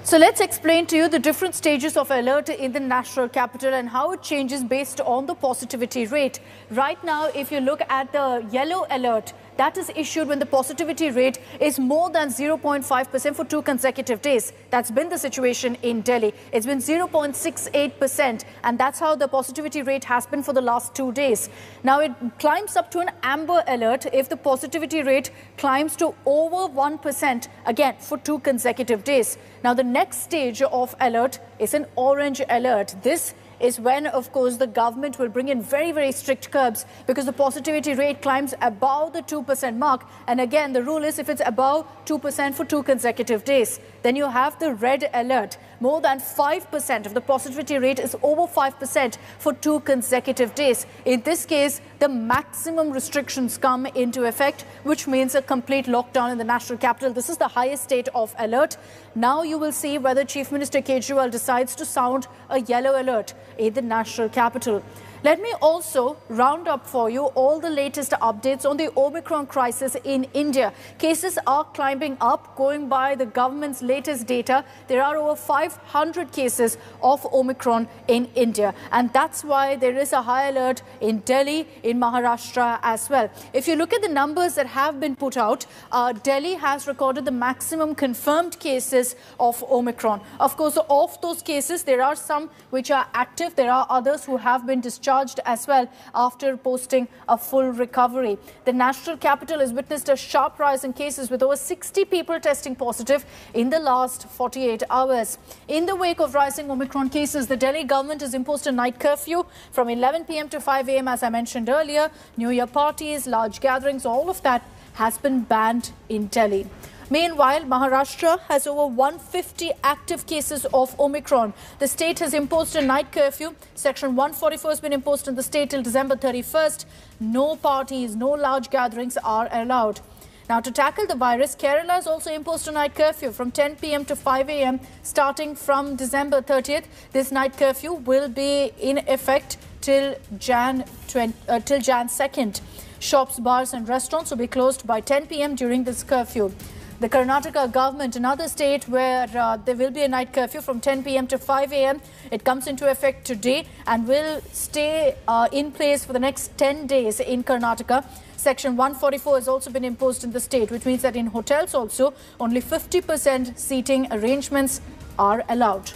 So let's explain to you the different stages of alert in the national capital and how it changes based on the positivity rate. Right now, if you look at the yellow alert, that is issued when the positivity rate is more than 0.5% for 2 consecutive days. That's been the situation in Delhi. It's been 0.68%, and that's how the positivity rate has been for the last 2 days. Now it climbs up to an amber alert if the positivity rate climbs to over 1% again for 2 consecutive days. Now the next stage of alert is an orange alert. This is when, of course, the government will bring in very strict curbs because the positivity rate climbs above the 2% mark. And again, the rule is if it's above 2% for 2 consecutive days, then you have the red alert. More than 5% of the positivity rate is over 5% for 2 consecutive days. In this case, the maximum restrictions come into effect, which means a complete lockdown in the national capital. This is the highest state of alert. Now you will see whether Chief Minister Caseload decides to sound a yellow alert in the national capital. Let me also round up for you all the latest updates on the Omicron crisis in India. Cases are climbing up. Going by the government's latest data, there are over 500 cases of Omicron in India. And that's why there is a high alert in Delhi, in Maharashtra as well. If you look at the numbers that have been put out, Delhi has recorded the maximum confirmed cases of Omicron. Of course, of those cases, there are some which are active. There are others who have been discharged as well after posting a full recovery. The national capital has witnessed a sharp rise in cases with over 60 people testing positive in the last 48 hours. In the wake of rising Omicron cases, the Delhi government has imposed a night curfew from 11 p.m. to 5 a.m. as I mentioned earlier. New Year parties, large gatherings, all of that has been banned in Delhi. Meanwhile, Maharashtra has over 150 active cases of Omicron. The state has imposed a night curfew. Section 144 has been imposed in the state till December 31st. No parties, no large gatherings are allowed. Now, to tackle the virus, Kerala has also imposed a night curfew from 10 p.m. to 5 a.m. starting from December 30th. This night curfew will be in effect till Jan 2nd. Shops, bars and restaurants will be closed by 10 p.m. during this curfew. The Karnataka government, another state where there will be a night curfew from 10 p.m. to 5 a.m. It comes into effect today and will stay in place for the next 10 days in Karnataka. Section 144 has also been imposed in the state, which means that in hotels also only 50% seating arrangements are allowed.